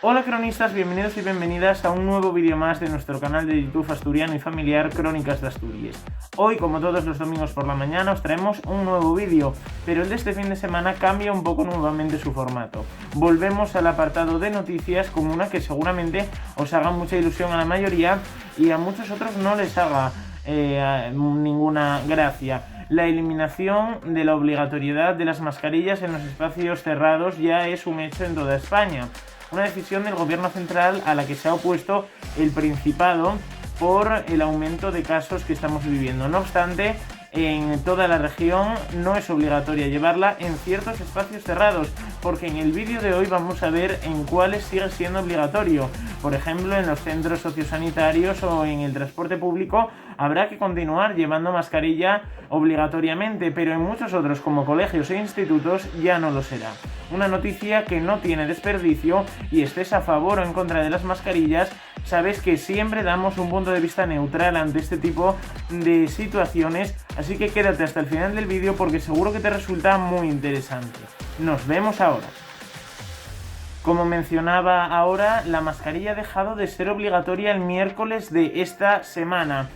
Hola cronistas, bienvenidos y bienvenidas a un nuevo vídeo más de nuestro canal de YouTube asturiano y familiar Crónicas de Asturias. Hoy, como todos los domingos por la mañana, os traemos un nuevo vídeo, pero el de este fin de semana cambia un poco nuevamente su formato. Volvemos al apartado de noticias con una que seguramente os haga mucha ilusión a la mayoría y a muchos otros no les haga ninguna gracia. La eliminación de la obligatoriedad de las mascarillas en los espacios cerrados ya es un hecho en toda España. Una decisión del gobierno central a la que se ha opuesto el Principado por el aumento de casos que estamos viviendo. No obstante, en toda la región no es obligatoria llevarla en ciertos espacios cerrados, porque en el vídeo de hoy vamos a ver en cuáles sigue siendo obligatorio. Por ejemplo, en los centros sociosanitarios o en el transporte público habrá que continuar llevando mascarilla obligatoriamente, pero en muchos otros como colegios e institutos ya no lo será. Una noticia que no tiene desperdicio, y estés a favor o en contra de las mascarillas, sabes que siempre damos un punto de vista neutral ante este tipo de situaciones, así que quédate hasta el final del vídeo porque seguro que te resulta muy interesante. Nos vemos ahora. Como mencionaba ahora, la mascarilla ha dejado de ser obligatoria el miércoles de esta semana.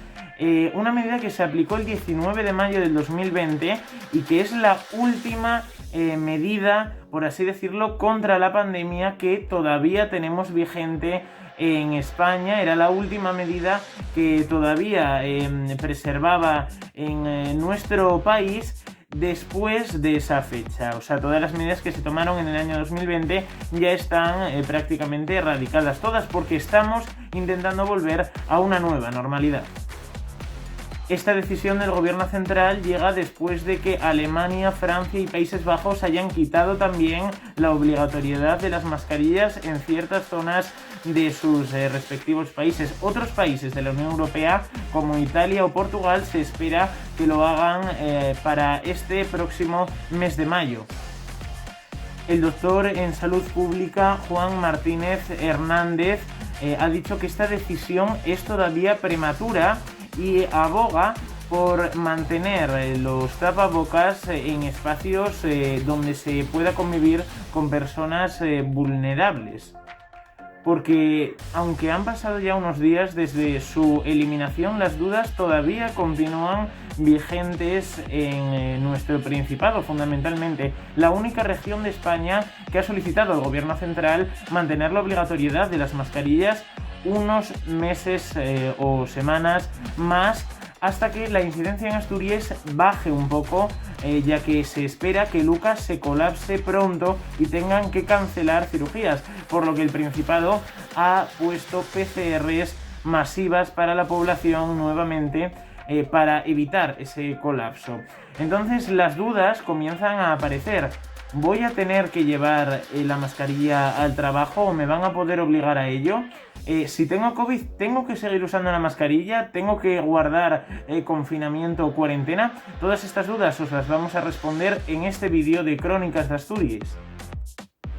Una medida que se aplicó el 19 de mayo del 2020 y que es la última medida, por así decirlo, contra la pandemia que todavía tenemos vigente en España. Era la última medida que todavía preservaba en nuestro país después de esa fecha. O sea, todas las medidas que se tomaron en el año 2020 ya están prácticamente erradicadas todas, porque estamos intentando volver a una nueva normalidad. Esta decisión del gobierno central llega después de que Alemania, Francia y Países Bajos hayan quitado también la obligatoriedad de las mascarillas en ciertas zonas de sus respectivos países. Otros países de la Unión Europea, como Italia o Portugal, se espera que lo hagan para este próximo mes de mayo. El doctor en salud pública Juan Martínez Hernández ha dicho que esta decisión es todavía prematura y aboga por mantener los tapabocas en espacios donde se pueda convivir con personas vulnerables. Porque aunque han pasado ya unos días desde su eliminación, las dudas todavía continúan vigentes en nuestro Principado, fundamentalmente. La única región de España que ha solicitado al gobierno central mantener la obligatoriedad de las mascarillas unos meses o semanas más, hasta que la incidencia en Asturias baje un poco, ya que se espera que Lucas se colapse pronto y tengan que cancelar cirugías, por lo que el Principado ha puesto PCRs masivas para la población nuevamente, para evitar ese colapso. Entonces las dudas comienzan a aparecer. ¿Voy a tener que llevar la mascarilla al trabajo o me van a poder obligar a ello? Si tengo COVID, ¿tengo que seguir usando la mascarilla? ¿Tengo que guardar confinamiento o cuarentena? Todas estas dudas os las vamos a responder en este vídeo de Crónicas de Asturias.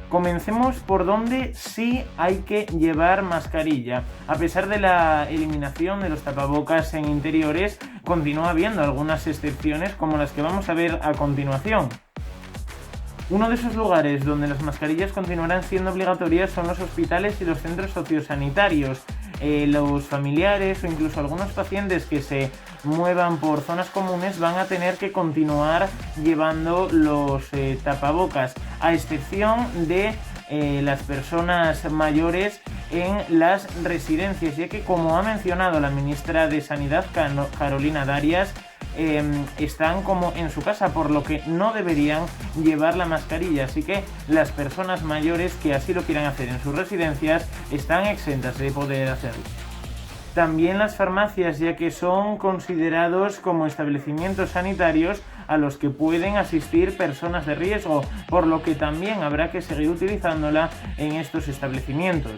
Comencemos por donde sí hay que llevar mascarilla. A pesar de la eliminación de los tapabocas en interiores, continúa habiendo algunas excepciones como las que vamos a ver a continuación. Uno de esos lugares donde las mascarillas continuarán siendo obligatorias son los hospitales y los centros sociosanitarios. Los familiares o incluso algunos pacientes que se muevan por zonas comunes van a tener que continuar llevando los tapabocas, a excepción de las personas mayores en las residencias, ya que, como ha mencionado la ministra de Sanidad, Carolina Darias, están como en su casa, por lo que no deberían llevar la mascarilla, así que las personas mayores que así lo quieran hacer en sus residencias están exentas de poder hacerlo. También las farmacias, ya que son considerados como establecimientos sanitarios a los que pueden asistir personas de riesgo, por lo que también habrá que seguir utilizándola en estos establecimientos.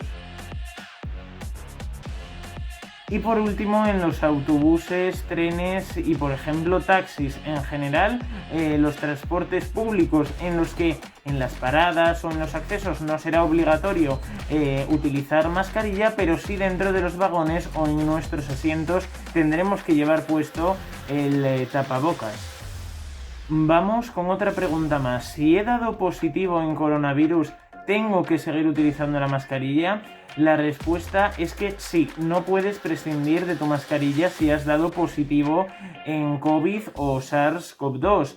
Y por último, en los autobuses, trenes y, por ejemplo, taxis en general, los transportes públicos en los que en las paradas o en los accesos no será obligatorio utilizar mascarilla, pero sí dentro de los vagones o en nuestros asientos tendremos que llevar puesto el tapabocas. Vamos con otra pregunta más. Si he dado positivo en coronavirus, ¿Tengo que seguir utilizando la mascarilla? La respuesta es que sí, no puedes prescindir de tu mascarilla si has dado positivo en COVID o SARS-CoV-2,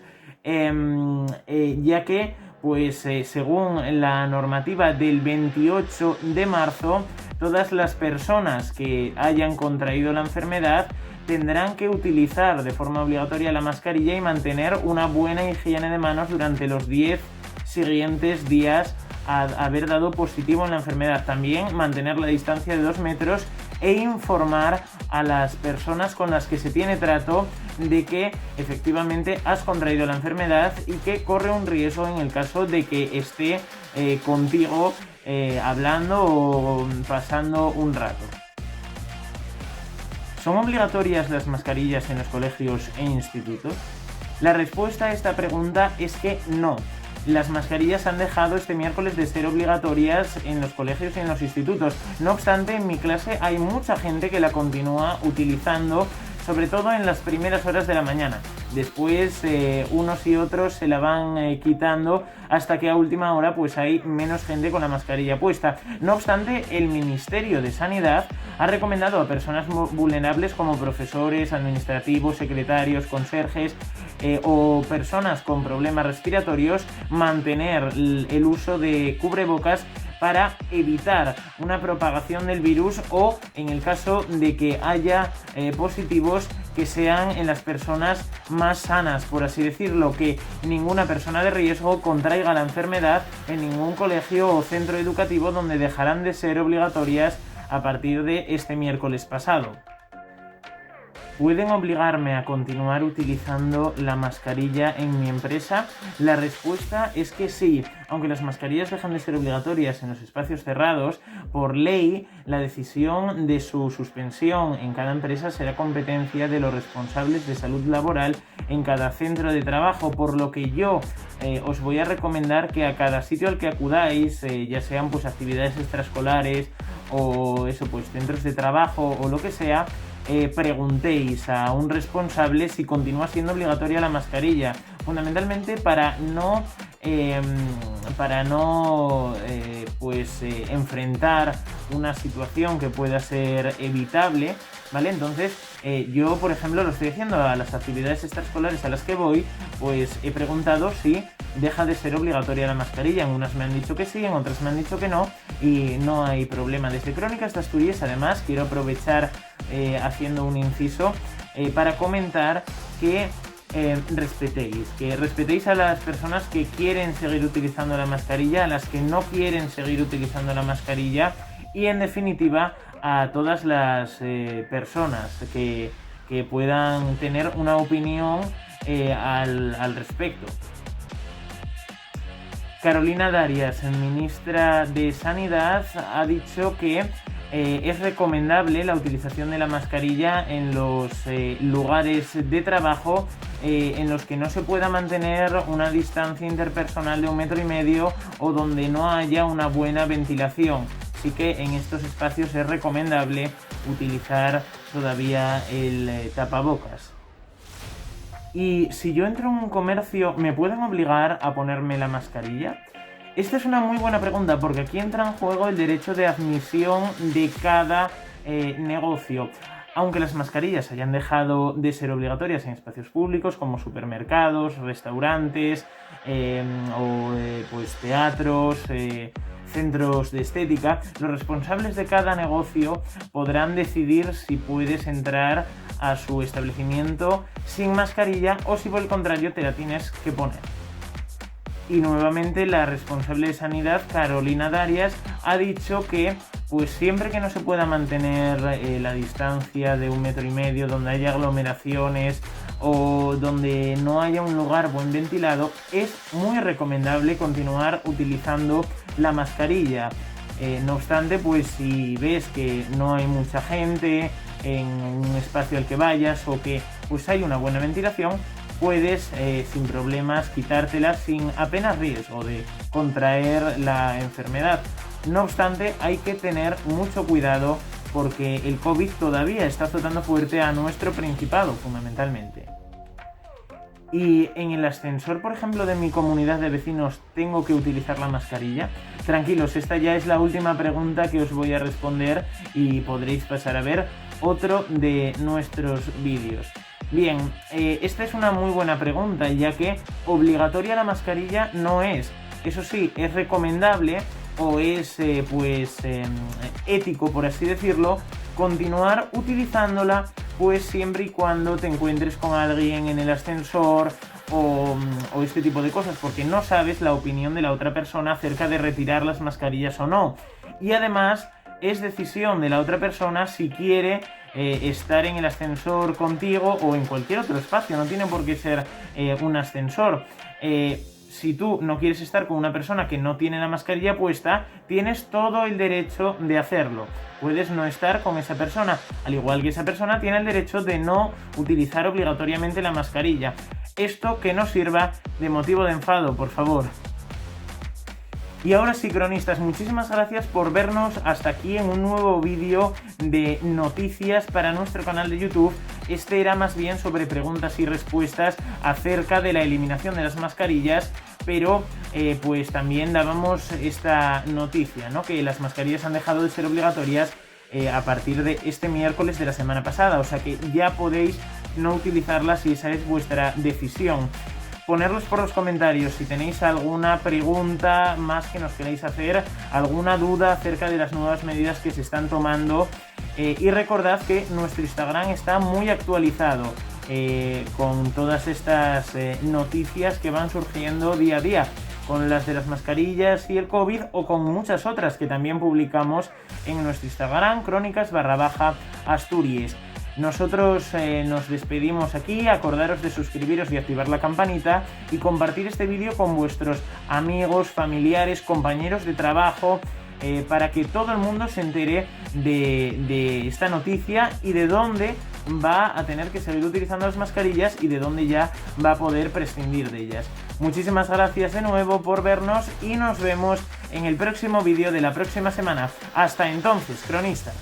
ya que, según la normativa del 28 de marzo, todas las personas que hayan contraído la enfermedad tendrán que utilizar de forma obligatoria la mascarilla y mantener una buena higiene de manos durante los 10 siguientes días a haber dado positivo en la enfermedad. También mantener la distancia de 2 metros e informar a las personas con las que se tiene trato de que efectivamente has contraído la enfermedad y que corre un riesgo en el caso de que esté contigo hablando o pasando un rato. ¿Son obligatorias las mascarillas en los colegios e institutos? La respuesta a esta pregunta es que no. Las mascarillas han dejado este miércoles de ser obligatorias en los colegios y en los institutos. No obstante, en mi clase hay mucha gente que la continúa utilizando, sobre todo en las primeras horas de la mañana. Después unos y otros se la van quitando hasta que a última hora hay menos gente con la mascarilla puesta. No obstante, el Ministerio de Sanidad ha recomendado a personas vulnerables como profesores, administrativos, secretarios, conserjes o personas con problemas respiratorios mantener el uso de cubrebocas para evitar una propagación del virus o, en el caso de que haya positivos, que sean en las personas más sanas, por así decirlo, que ninguna persona de riesgo contraiga la enfermedad en ningún colegio o centro educativo, donde dejarán de ser obligatorias a partir de este miércoles pasado. ¿Pueden obligarme a continuar utilizando la mascarilla en mi empresa? La respuesta es que sí. Aunque las mascarillas dejan de ser obligatorias en los espacios cerrados, por ley, la decisión de su suspensión en cada empresa será competencia de los responsables de salud laboral en cada centro de trabajo, por lo que yo os voy a recomendar que a cada sitio al que acudáis, ya sean actividades extraescolares o centros de trabajo o lo que sea, preguntéis a un responsable si continúa siendo obligatoria la mascarilla, fundamentalmente para no enfrentar una situación que pueda ser evitable, ¿vale? Entonces yo, por ejemplo, lo estoy haciendo a las actividades extraescolares a las que voy, he preguntado si deja de ser obligatoria la mascarilla. En unas me han dicho que sí, en otras me han dicho que no, y no hay problema. Desde Crónicas de Asturias, además, quiero aprovechar haciendo un inciso para comentar que respetéis a las personas que quieren seguir utilizando la mascarilla, a las que no quieren seguir utilizando la mascarilla y, en definitiva, a todas las personas que puedan tener una opinión al respecto. Carolina Darias, ministra de Sanidad, ha dicho que es recomendable la utilización de la mascarilla en los lugares de trabajo en los que no se pueda mantener una distancia interpersonal de 1,5 metros o donde no haya una buena ventilación. Así que en estos espacios es recomendable utilizar todavía el tapabocas. Y si yo entro en un comercio, ¿me pueden obligar a ponerme la mascarilla? Esta es una muy buena pregunta, porque aquí entra en juego el derecho de admisión de cada negocio. Aunque las mascarillas hayan dejado de ser obligatorias en espacios públicos como supermercados, restaurantes teatros, centros de estética, los responsables de cada negocio podrán decidir si puedes entrar a su establecimiento sin mascarilla o si por el contrario te la tienes que poner. Y nuevamente la responsable de Sanidad, Carolina Darias, ha dicho que siempre que no se pueda mantener la distancia de 1,5 metros, donde haya aglomeraciones o donde no haya un lugar buen ventilado, es muy recomendable continuar utilizando la mascarilla. No obstante, si ves que no hay mucha gente en un espacio al que vayas o que hay una buena ventilación, puedes sin problemas quitártela sin apenas riesgo de contraer la enfermedad. No obstante, hay que tener mucho cuidado porque el COVID todavía está azotando fuerte a nuestro Principado, fundamentalmente. Y en el ascensor, por ejemplo, de mi comunidad de vecinos, ¿tengo que utilizar la mascarilla? Tranquilos, esta ya es la última pregunta que os voy a responder y podréis pasar a ver otro de nuestros vídeos. Bien, esta es una muy buena pregunta, ya que obligatoria la mascarilla no es. Eso sí, es recomendable o es ético, por así decirlo, continuar utilizándola pues siempre y cuando te encuentres con alguien en el ascensor o este tipo de cosas, porque no sabes la opinión de la otra persona acerca de retirar las mascarillas o no. Y además es decisión de la otra persona si quiere estar en el ascensor contigo o en cualquier otro espacio, no tiene por qué ser un ascensor. Si tú no quieres estar con una persona que no tiene la mascarilla puesta, tienes todo el derecho de hacerlo. Puedes no estar con esa persona, al igual que esa persona tiene el derecho de no utilizar obligatoriamente la mascarilla. Esto que no sirva de motivo de enfado, por favor. Y ahora sí, cronistas, muchísimas gracias por vernos hasta aquí en un nuevo vídeo de noticias para nuestro canal de YouTube. Este era más bien sobre preguntas y respuestas acerca de la eliminación de las mascarillas, pero pues también dábamos esta noticia, ¿no? Que las mascarillas han dejado de ser obligatorias a partir de este miércoles de la semana pasada, o sea que ya podéis no utilizarlas si esa es vuestra decisión. Ponerlos por los comentarios si tenéis alguna pregunta más que nos queráis hacer, alguna duda acerca de las nuevas medidas que se están tomando. Y recordad que nuestro Instagram está muy actualizado con todas estas noticias que van surgiendo día a día, con las de las mascarillas y el COVID o con muchas otras que también publicamos en nuestro Instagram, crónicas_Asturias. Nosotros nos despedimos aquí, acordaros de suscribiros y activar la campanita y compartir este vídeo con vuestros amigos, familiares, compañeros de trabajo, para que todo el mundo se entere de esta noticia y de dónde va a tener que seguir utilizando las mascarillas y de dónde ya va a poder prescindir de ellas. Muchísimas gracias de nuevo por vernos y nos vemos en el próximo vídeo de la próxima semana. Hasta entonces, cronistas.